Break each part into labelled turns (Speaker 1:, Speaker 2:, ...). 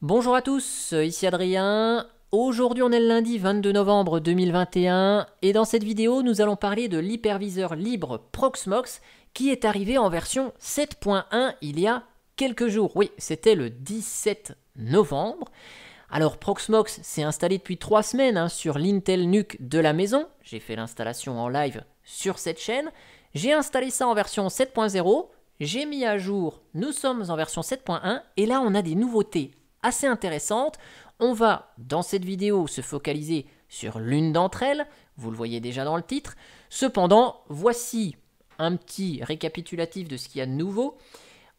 Speaker 1: Bonjour à tous, ici Adrien. Aujourd'hui on est le lundi 22 novembre 2021 et dans cette vidéo nous allons parler de l'hyperviseur libre Proxmox qui est arrivé en version 7.1 il y a quelques jours. Oui, c'était le 17 novembre. Alors Proxmox s'est installé depuis 3 semaines sur l'Intel NUC de la maison. J'ai fait l'installation en live sur cette chaîne. J'ai installé ça en version 7.0. J'ai mis à jour, nous sommes en version 7.1 et là on a des nouveautés assez intéressantes. On va dans cette vidéo se focaliser sur l'une d'entre elles, vous le voyez déjà dans le titre. Cependant, voici un petit récapitulatif de ce qu'il y a de nouveau.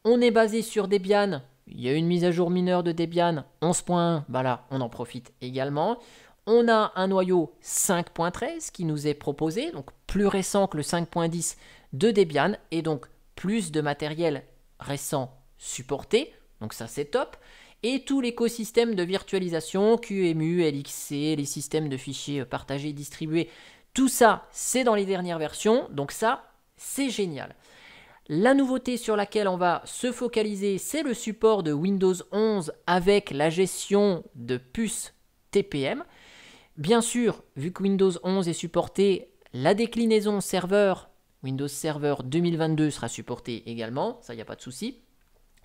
Speaker 1: On est basé sur Debian, il y a une mise à jour mineure de Debian 11.1, bah là on en profite également. On a un noyau 5.13 qui nous est proposé, donc plus récent que le 5.10 de Debian et donc plus de matériel récent supporté, donc ça c'est top. Et tout l'écosystème de virtualisation, QEMU, LXC, les systèmes de fichiers partagés, distribués, tout ça c'est dans les dernières versions, donc ça c'est génial. La nouveauté sur laquelle on va se focaliser, c'est le support de Windows 11 avec la gestion de puces TPM. Bien sûr, vu que Windows 11 est supporté, la déclinaison serveur Windows Server 2022 sera supportée également, ça il n'y a pas de souci.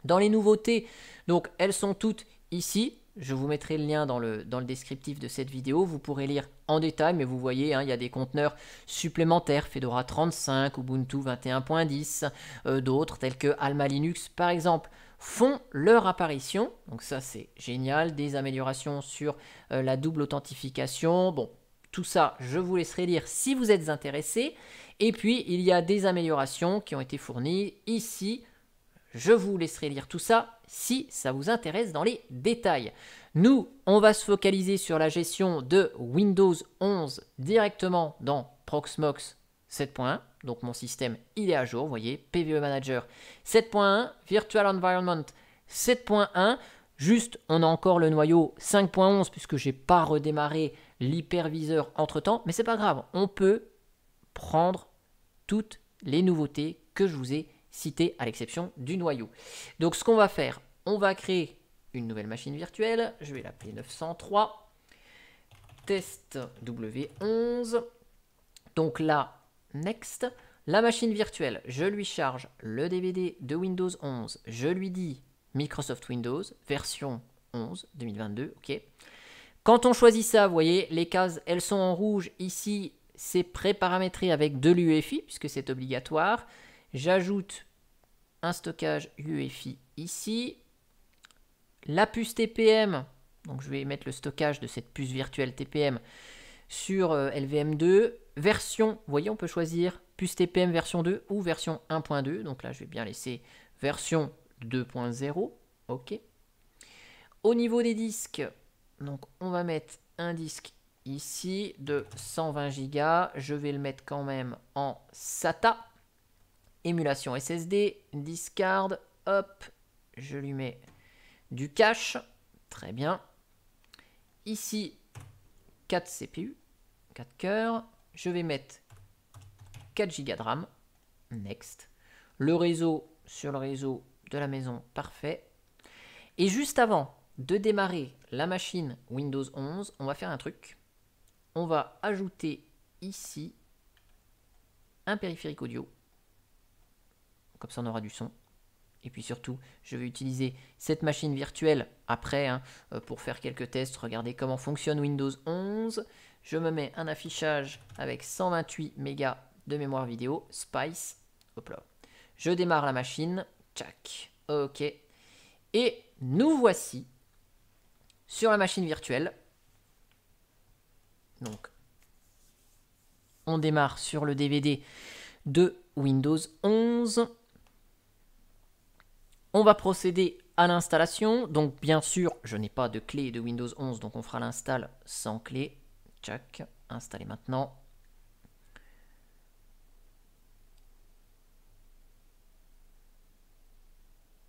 Speaker 1: Dans les nouveautés, donc elles sont toutes ici. Je vous mettrai le lien dans le descriptif de cette vidéo. Vous pourrez lire en détail, mais vous voyez, il y a des conteneurs supplémentaires. Fedora 35, Ubuntu 21.10, d'autres tels que Alma Linux par exemple font leur apparition. Donc ça c'est génial. Des améliorations sur la double authentification. Bon, tout ça, je vous laisserai lire si vous êtes intéressé. Et puis, il y a des améliorations qui ont été fournies ici. Je vous laisserai lire tout ça si ça vous intéresse dans les détails. Nous, on va se focaliser sur la gestion de Windows 11 directement dans Proxmox 7.1. Donc mon système, il est à jour, vous voyez, PVE Manager 7.1, Virtual Environment 7.1. Juste, on a encore le noyau 5.11 puisque je n'ai pas redémarré l'hyperviseur entre-temps. Mais c'est pas grave, on peut prendre toutes les nouveautés que je vous ai citées à l'exception du noyau. Donc ce qu'on va faire, on va créer une nouvelle machine virtuelle. Je vais l'appeler 903 test W11. Donc là, next. La machine virtuelle, je lui charge le DVD de Windows 11. Je lui dis Microsoft Windows, version 11 2022. Ok. Quand on choisit ça, vous voyez, les cases, elles sont en rouge. Ici, c'est préparamétré avec de l'UEFI, puisque c'est obligatoire. J'ajoute un stockage UEFI ici. La puce TPM, donc je vais mettre le stockage de cette puce virtuelle TPM sur LVM2. Version, vous voyez, on peut choisir puce TPM version 2 ou version 1.2. Donc là, je vais bien laisser version 2.0. OK. Au niveau des disques, donc on va mettre un disque ici de 120 Go. Je vais le mettre quand même en SATA. Émulation SSD, discard, hop, je lui mets du cache, très bien. Ici, 4 CPU, 4 cœurs. Je vais mettre 4 Go de RAM, next. Le réseau sur le réseau de la maison, parfait. Et juste avant de démarrer la machine Windows 11, on va faire un truc. On va ajouter ici un périphérique audio. Comme ça on aura du son. Et puis surtout, je vais utiliser cette machine virtuelle après pour faire quelques tests. Regardez comment fonctionne Windows 11. Je me mets un affichage avec 128 mégas de mémoire vidéo, Spice. Hop là. Je démarre la machine. Tchac. OK. Et nous voici sur la machine virtuelle. Donc, on démarre sur le DVD de Windows 11. On va procéder à l'installation. Donc, bien sûr, je n'ai pas de clé de Windows 11, donc on fera l'install sans clé. Tchac, installer maintenant.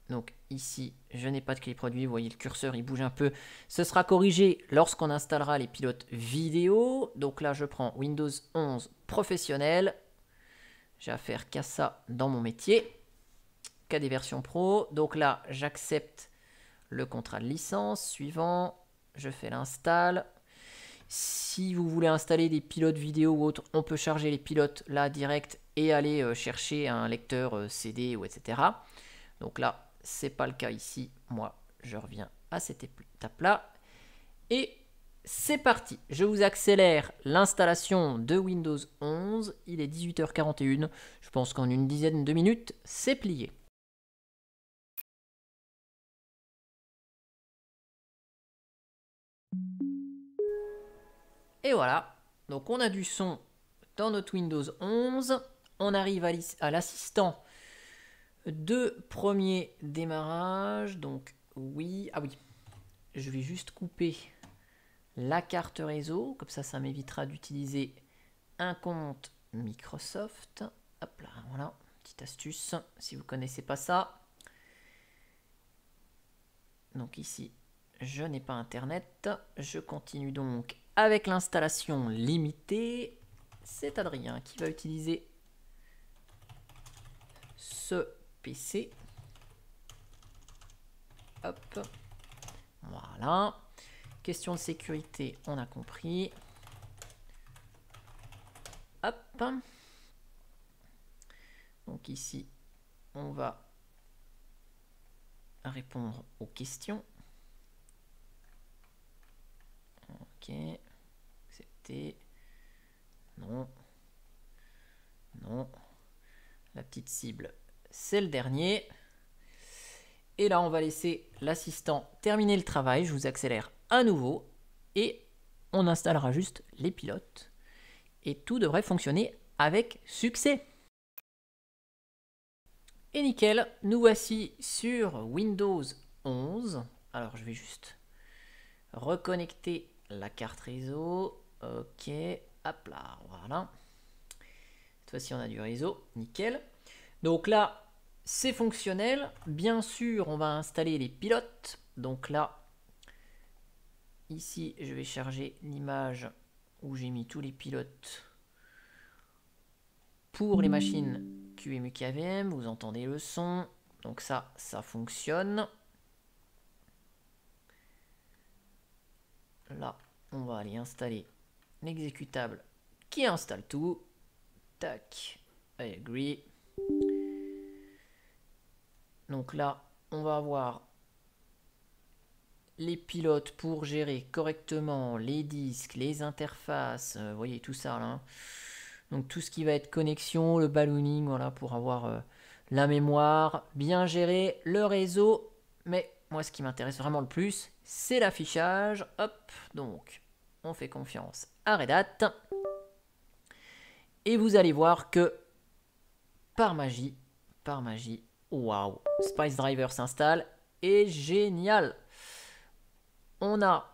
Speaker 1: Donc ici, je n'ai pas de clé produit, vous voyez le curseur, il bouge un peu. Ce sera corrigé lorsqu'on installera les pilotes vidéo. Donc là, je prends Windows 11 professionnel. J'ai affaire qu'à ça dans mon métier, qu'à des versions pro. Donc là, j'accepte le contrat de licence. Suivant, je fais l'install. Si vous voulez installer des pilotes vidéo ou autre, on peut charger les pilotes là direct et aller chercher un lecteur CD ou etc. Donc là, c'est pas le cas ici. Moi, je reviens à cette étape-là. Et c'est parti. Je vous accélère l'installation de Windows 11. Il est 18h41. Je pense qu'en une dizaine de minutes, c'est plié. Et voilà. Donc on a du son dans notre Windows 11. On arrive à l'assistant de premier démarrage. Donc oui. Ah oui. Je vais juste couper la carte réseau. Comme ça m'évitera d'utiliser un compte Microsoft. Hop là, voilà. Petite astuce si vous ne connaissez pas ça. Donc ici, je n'ai pas Internet. Je continue donc avec l'installation limitée. C'est Adrien qui va utiliser ce PC. Hop. Voilà. Question de sécurité, on a compris. Hop. Donc ici, on va répondre aux questions. Ok. Accepter. Non. Non. La petite cible, c'est le dernier. Et là, on va laisser l'assistant terminer le travail. Je vous accélère à nouveau. Et on installera juste les pilotes. Et tout devrait fonctionner avec succès. Et nickel, nous voici sur Windows 11. Alors, je vais juste reconnecter la carte réseau. Ok, hop là, voilà. Cette fois-ci, on a du réseau, nickel. Donc là, c'est fonctionnel. Bien sûr, on va installer les pilotes. Donc là, ici, je vais charger l'image où j'ai mis tous les pilotes pour les machines QEMU KVM. Vous entendez le son. Donc ça fonctionne. Là, on va aller installer l'exécutable qui installe tout. Tac, I agree. Donc là, on va avoir les pilotes pour gérer correctement les disques, les interfaces, vous voyez tout ça là. Donc tout ce qui va être connexion, le ballooning, voilà, pour avoir la mémoire, bien gérer le réseau. Mais moi, ce qui m'intéresse vraiment le plus, c'est l'affichage. Hop, donc on fait confiance à Red Hat. Et vous allez voir que par magie, waouh, Spice Driver s'installe et génial. On a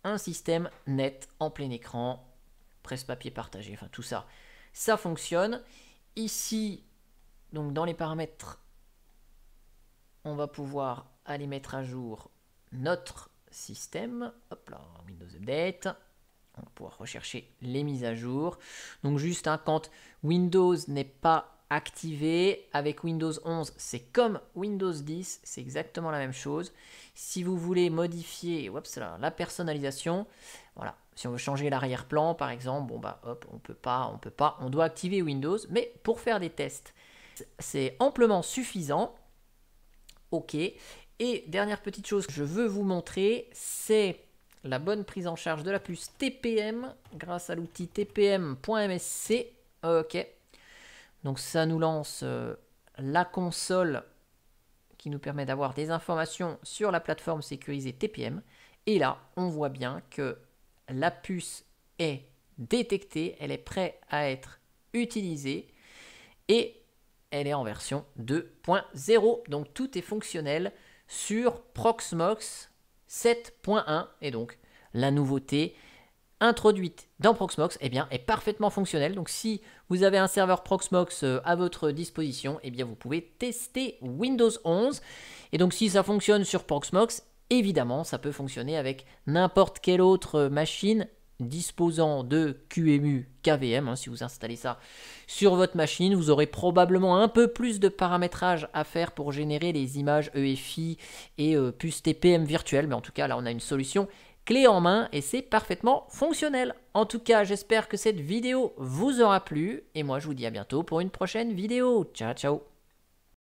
Speaker 1: un système net en plein écran, presse-papier partagé, enfin tout ça, ça fonctionne. Ici, donc dans les paramètres, on va pouvoir aller mettre à jour notre système. Hop là, Windows Update. On va pouvoir rechercher les mises à jour. Donc juste quand Windows n'est pas activé, avec Windows 11, c'est comme Windows 10, c'est exactement la même chose. Si vous voulez modifier la personnalisation, voilà, si on veut changer l'arrière-plan par exemple, bon bah hop, on peut pas, on doit activer Windows, mais pour faire des tests, c'est amplement suffisant. Ok, et dernière petite chose que je veux vous montrer, c'est la bonne prise en charge de la puce TPM grâce à l'outil tpm.msc. Ok, donc ça nous lance la console qui nous permet d'avoir des informations sur la plateforme sécurisée TPM. Et là, on voit bien que la puce est détectée, elle est prête à être utilisée et elle est en version 2.0. Donc tout est fonctionnel sur Proxmox 7.1 et donc la nouveauté introduite dans Proxmox est parfaitement fonctionnelle. Donc si vous avez un serveur Proxmox à votre disposition, vous pouvez tester Windows 11. Et donc si ça fonctionne sur Proxmox, évidemment ça peut fonctionner avec n'importe quelle autre machine disposant de QEMU KVM, hein, si vous installez ça sur votre machine. Vous aurez probablement un peu plus de paramétrage à faire pour générer les images EFI et puces TPM virtuelles, mais en tout cas là on a une solution clé en main et c'est parfaitement fonctionnel. En tout cas, j'espère que cette vidéo vous aura plu et moi je vous dis à bientôt pour une prochaine vidéo. Ciao ciao.